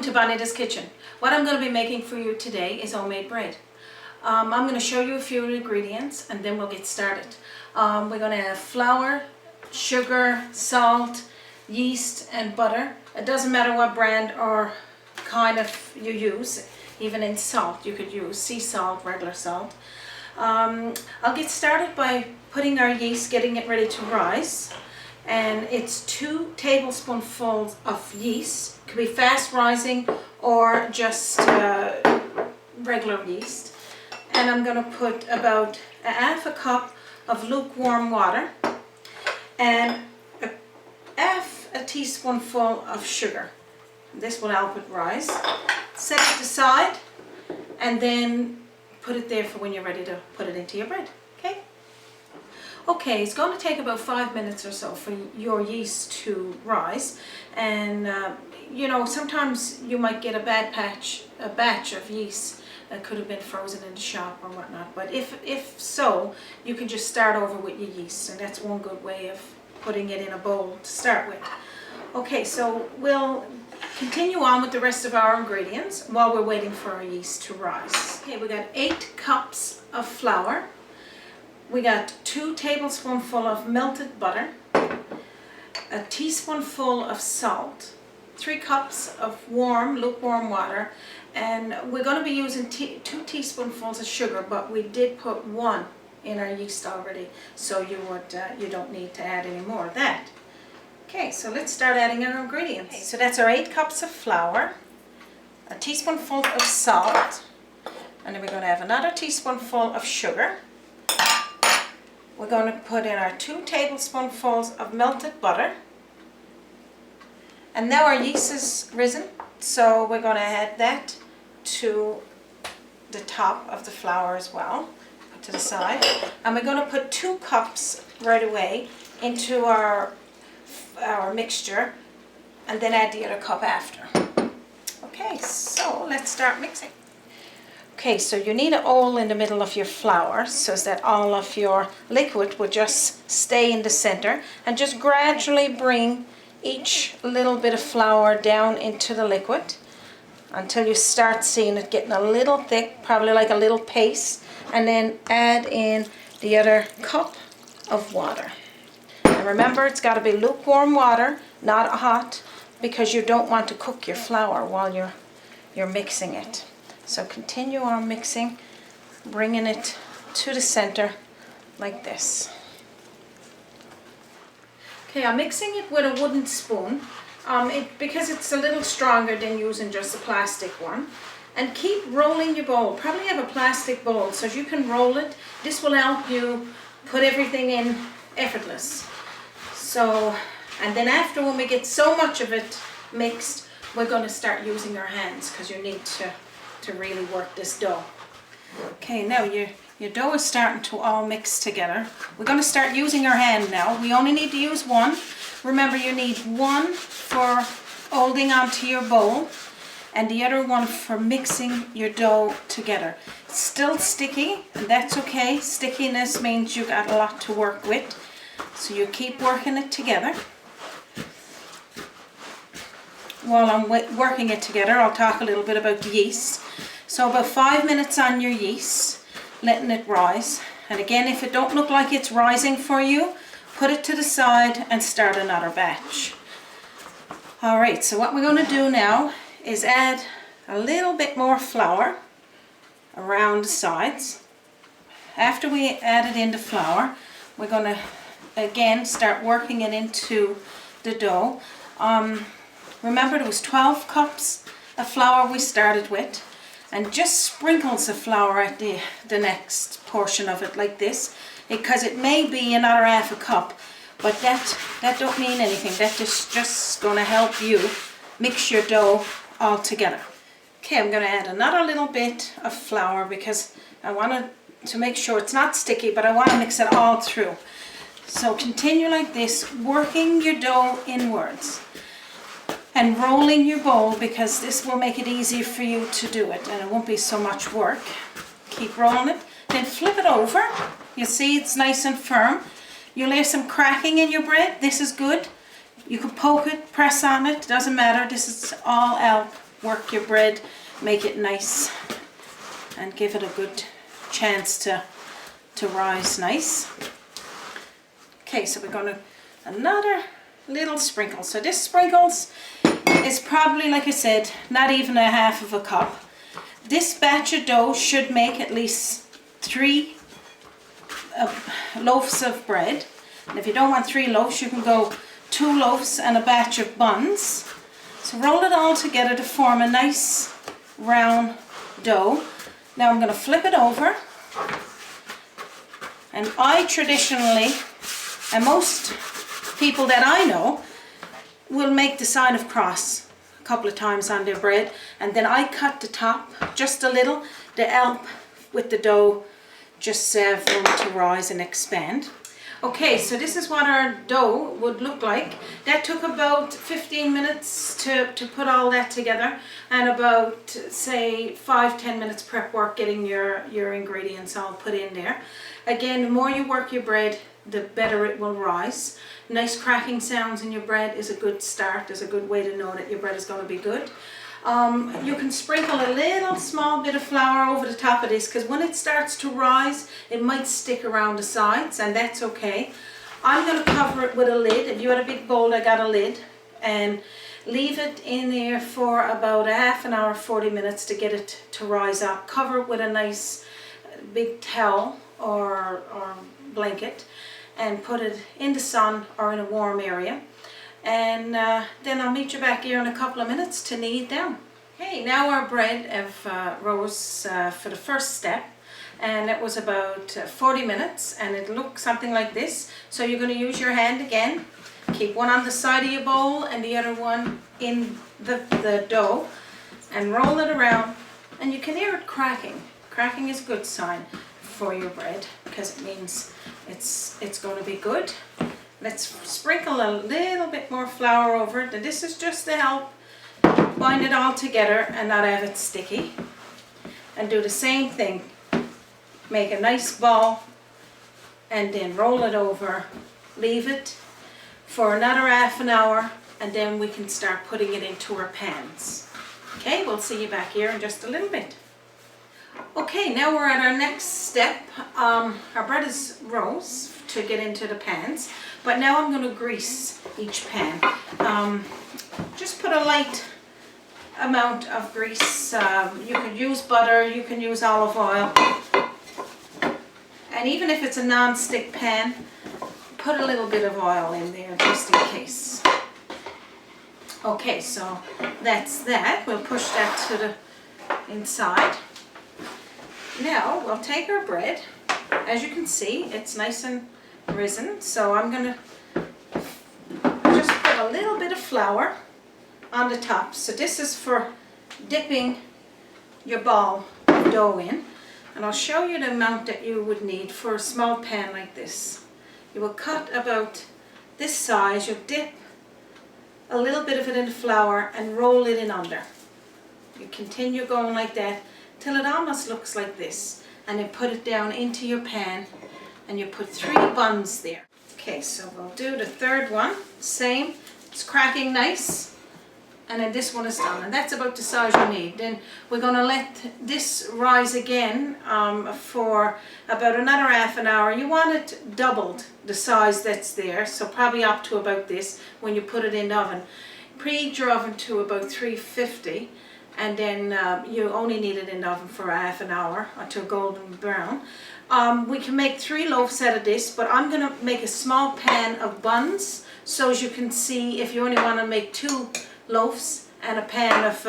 to Bonita's Kitchen. What I'm going to be making for you today is homemade bread. I'm going to show you a few ingredients and then we'll get started. We're going to have flour, sugar, salt, yeast and butter. It doesn't matter what brand or kind of you use. Even in salt you could use sea salt, regular salt. I'll get started by putting our yeast, getting it ready to rise. And it's 2 tablespoonfuls of yeast. It could be fast rising or just regular yeast. And I'm going to put about ½ cup of lukewarm water and half a teaspoonful of sugar. This will help it rise. Set it aside and then put it there for when you're ready to put it into your bread. Okay, it's going to take about 5 minutes or so for your yeast to rise, and you know, sometimes you might get a batch of yeast that could have been frozen in the shop or whatnot, but if so, you can just start over with your yeast, and that's one good way of putting it in a bowl to start with. Okay, so we'll continue on with the rest of our ingredients while we're waiting for our yeast to rise. Okay, we got 8 cups of flour. We got 2 tablespoonfuls of melted butter, a teaspoonful of salt, 3 cups of lukewarm water, and we're going to be using 2 teaspoonfuls of sugar, but we did put 1 in our yeast already, so you don't need to add any more of that. Okay, so let's start adding our ingredients. Okay, so that's our 8 cups of flour, a teaspoonful of salt, and then we're going to have another teaspoonful of sugar. We're going to put in our 2 tablespoonfuls of melted butter. And now our yeast is risen, so we're going to add that to the top of the flour as well. Put to the side. And we're going to put 2 cups right away into our mixture and then add the other cup after. Okay, so let's start mixing. Okay, so you need a hole in the middle of your flour so that all of your liquid will just stay in the center, and just gradually bring each little bit of flour down into the liquid until you start seeing it getting a little thick, probably like a little paste, and then add in the other cup of water. And remember, it's got to be lukewarm water, not hot, because you don't want to cook your flour while you're mixing it. So continue on mixing, bringing it to the center like this. Okay, I'm mixing it with a wooden spoon because it's a little stronger than using just a plastic one. And keep rolling your bowl. Probably have a plastic bowl so you can roll it. This will help you put everything in effortless. So, and then after, when we get so much of it mixed, we're going to start using our hands because you need to really work this dough. Okay, now your dough is starting to all mix together. We're going to start using our hand now. We only need to use 1. Remember, you need 1 for holding onto your bowl and the other 1 for mixing your dough together. It's still sticky, and that's okay. Stickiness means you got a lot to work with, so you keep working it together. While I'm working it together, I'll talk a little bit about the yeast. So about 5 minutes on your yeast, letting it rise. And again, if it don't look like it's rising for you, put it to the side and start another batch. Alright, so what we're going to do now is add a little bit more flour around the sides. After we added in the flour, we're going to again start working it into the dough. Remember, there was 12 cups of flour we started with, and just sprinkles of flour at the next portion of it like this, because it may be another ½ a cup, but that don't mean anything. That is just going to help you mix your dough all together. Okay, I'm going to add another little bit of flour because I want to make sure it's not sticky, but I want to mix it all through. So continue like this, working your dough inwards and rolling your bowl, because this will make it easier for you to do it and it won't be so much work. Keep rolling it, then flip it over. You see it's nice and firm. You'll hear some cracking in your bread. This is good. You can poke it, press on it, doesn't matter. This is all help work your bread, make it nice and give it a good chance to rise nice. Okay, so we're going to another little sprinkle. So this sprinkles is probably, like I said, not even a half of a cup. This batch of dough should make at least 3 loaves of bread. And if you don't want 3 loaves, you can go 2 loaves and a batch of buns. So roll it all together to form a nice round dough. Now I'm going to flip it over. And I traditionally, and most people that I know, will make the sign of cross a couple of times on their bread, and then I cut the top just a little to help with the dough just for room to rise and expand. Okay, so this is what our dough would look like. That took about 15 minutes to put all that together, and about, say, 5-10 minutes prep work getting your ingredients all put in there. Again, the more you work your bread, the better it will rise. Nice cracking sounds in your bread is a good start, is a good way to know that your bread is going to be good. You can sprinkle a little small bit of flour over the top of this, because when it starts to rise, it might stick around the sides, and that's okay. I'm going to cover it with a lid. If you had a big bowl, I got a lid, and leave it in there for about a half an hour, 40 minutes to get it to rise up. Cover it with a nice big towel or blanket, and put it in the sun or in a warm area. And then I'll meet you back here in a couple of minutes to knead down. Okay, now our bread have rose for the first step, and it was about 40 minutes, and it looked something like this. So you're going to use your hand again. Keep one on the side of your bowl and the other one in the dough, and roll it around, and you can hear it cracking. Cracking is a good sign for your bread, because it means it's going to be good. Let's sprinkle a little bit more flour over it, and this is just to help bind it all together and not have it sticky. And do the same thing. Make a nice ball and then roll it over. Leave it for another half an hour, and then we can start putting it into our pans. Okay, we'll see you back here in just a little bit. Okay, now we're at our next step. Our bread is rose to get into the pans, but now I'm going to grease each pan. Just put a light amount of grease. You can use butter, you can use olive oil, and even if it's a non-stick pan, put a little bit of oil in there just in case. Okay, so that's that. We'll push that to the inside. Now we'll take our bread. As you can see, it's nice and risen, so I'm going to just put a little bit of flour on the top. So this is for dipping your ball of dough in, and I'll show you the amount that you would need for a small pan like this. You will cut about this size. You'll dip a little bit of it in the flour and roll it in under. You continue going like that till it almost looks like this, and then put it down into your pan, and you put 3 buns there. Okay, so we'll do the third one. Same, it's cracking nice, and then this one is done, and that's about the size you need. Then we're going to let this rise again for about another half an hour. You want it doubled the size that's there, so probably up to about this when you put it in the oven. Preheat your oven to about 350, and then you only need it in the oven for a half an hour until golden brown. We can make 3 loaves out of this, but I'm going to make a small pan of buns, so as you can see, if you only want to make 2 loaves and a pan of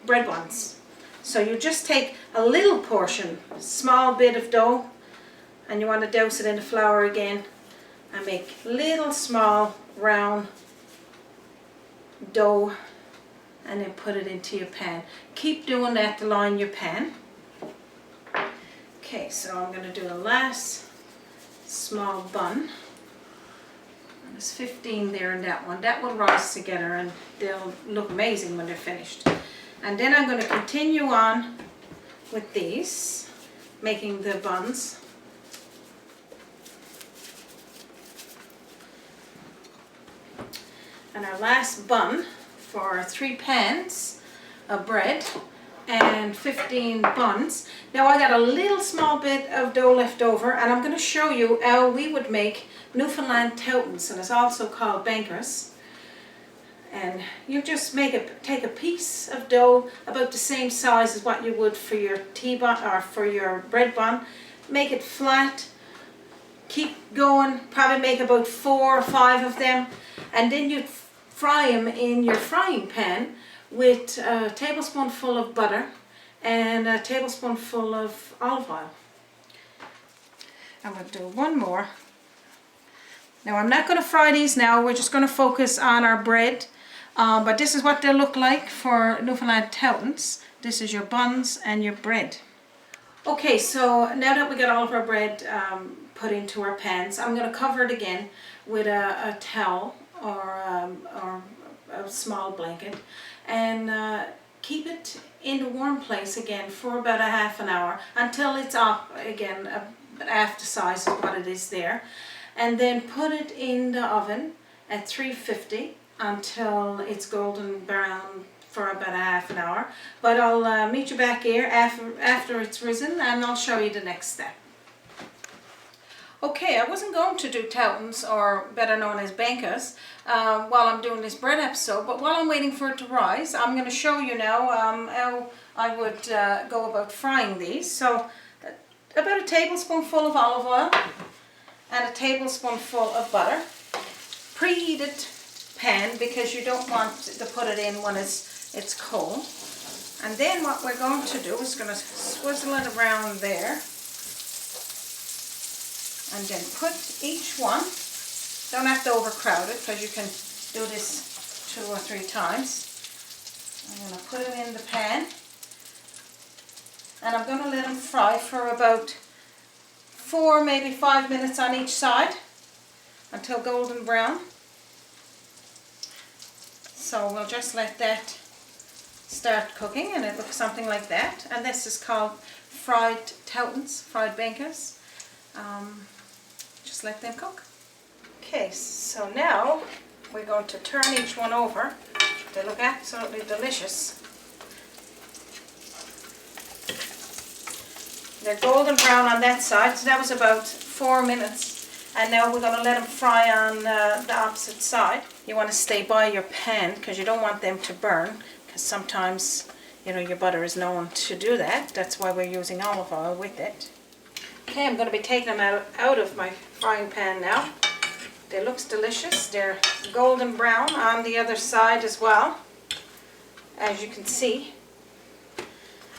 bread buns. So you just take a little portion, small bit of dough, and you want to douse it in the flour again, and make little small round dough, and then put it into your pan. Keep doing that to line your pan. Okay, so I'm going to do the last small bun. And there's 15 there in that one. That will rise together, and they'll look amazing when they're finished. And then I'm going to continue on with these, making the buns. And our last bun for our 3 pans of bread and 15 buns. Now I got a little small bit of dough left over, and I'm going to show you how we would make Newfoundland toutons, and it's also called bankers. And you just take a piece of dough about the same size as what you would for your tea bun or for your bread bun. Make it flat, keep going, probably make about 4 or 5 of them, and then you fry them in your frying pan with a tablespoonful of butter and a tablespoonful of olive oil. I'm going to do one more. Now I'm not going to fry these now, we're just going to focus on our bread. But this is what they look like for Newfoundland toutons. This is your buns and your bread. Okay, so now that we got all of our bread put into our pans, I'm going to cover it again with a towel or a small blanket, and keep it in a warm place again for about a half an hour until it's up again, half the size of what it is there, and then put it in the oven at 350 until it's golden brown for about a half an hour. But I'll meet you back here after it's risen, and I'll show you the next step. Okay, I wasn't going to do toutons, or better known as bankers, while I'm doing this bread episode, but while I'm waiting for it to rise, I'm going to show you now how I would go about frying these. So about a tablespoonful of olive oil and a tablespoonful of butter. Preheated pan, because you don't want to put it in when it's cold. And then what we're going to do is going to swizzle it around there, and then put each one, don't have to overcrowd it because you can do this 2 or 3 times. I'm going to put it in the pan, and I'm going to let them fry for about 4, maybe 5 minutes on each side until golden brown. So we'll just let that start cooking, and it looks something like that. And this is called fried toutons, fried bankers. Just let them cook. Okay, so now we're going to turn each one over. They look absolutely delicious. They're golden brown on that side, so that was about 4 minutes. And now we're going to let them fry on the opposite side. You want to stay by your pan because you don't want them to burn, because sometimes, you know, your butter is known to do that. That's why we're using olive oil with it. Okay, I'm going to be taking them out of my frying pan now. They look delicious. They're golden brown on the other side as well, as you can see.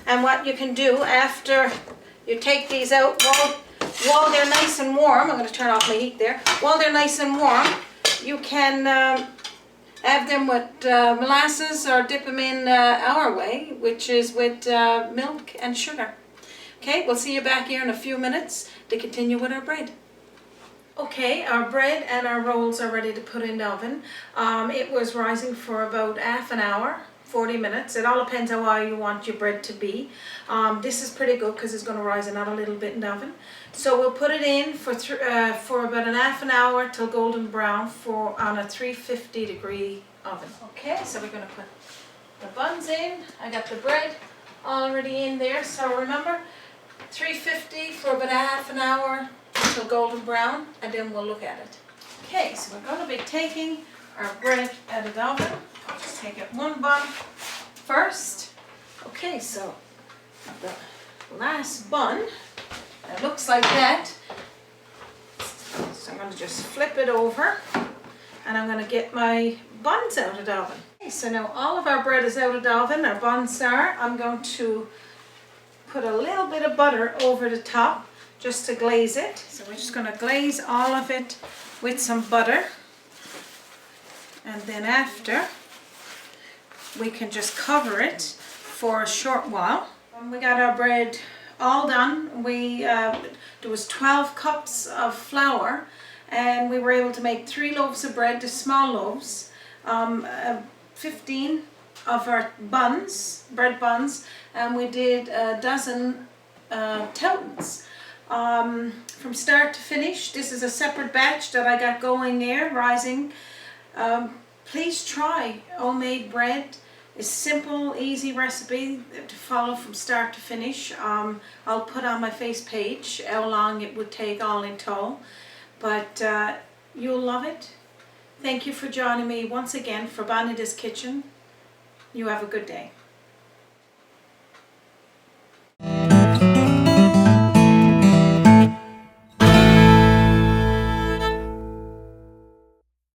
And what you can do after you take these out, while they're nice and warm, I'm going to turn off my heat there. While they're nice and warm, you can have them with molasses, or dip them in our way, which is with milk and sugar. Okay, we'll see you back here in a few minutes to continue with our bread. Okay, our bread and our rolls are ready to put in the oven. It was rising for about half an hour, 40 minutes. It all depends on how you want your bread to be. This is pretty good because it's going to rise another little bit in the oven. So we'll put it in for about a half an hour till golden brown on a 350 degree oven. Okay, so we're going to put the buns in. I got the bread already in there. So remember, 350 for about a half an hour until golden brown, and then we'll look at it. Okay, so we're going to be taking our bread out of the oven. I'll just take it one bun first. Okay, so the last bun, it looks like that. So I'm going to just flip it over, and I'm going to get my buns out of the oven. Okay, so now all of our bread is out of the oven, our buns are. I'm going to put a little bit of butter over the top just to glaze it. So we're just going to glaze all of it with some butter, and then after we can just cover it for a short while. When we got our bread all done, there was 12 cups of flour, and we were able to make 3 loaves of bread, the small loaves, 15 of our buns, bread buns, and we did a dozen toutons. From start to finish. This is a separate batch that I got going there, rising. Please try homemade bread. It's a simple, easy recipe to follow from start to finish. I'll put on my face page how long it would take all in total, but you'll love it. Thank you for joining me once again for Bonita's Kitchen. You have a good day.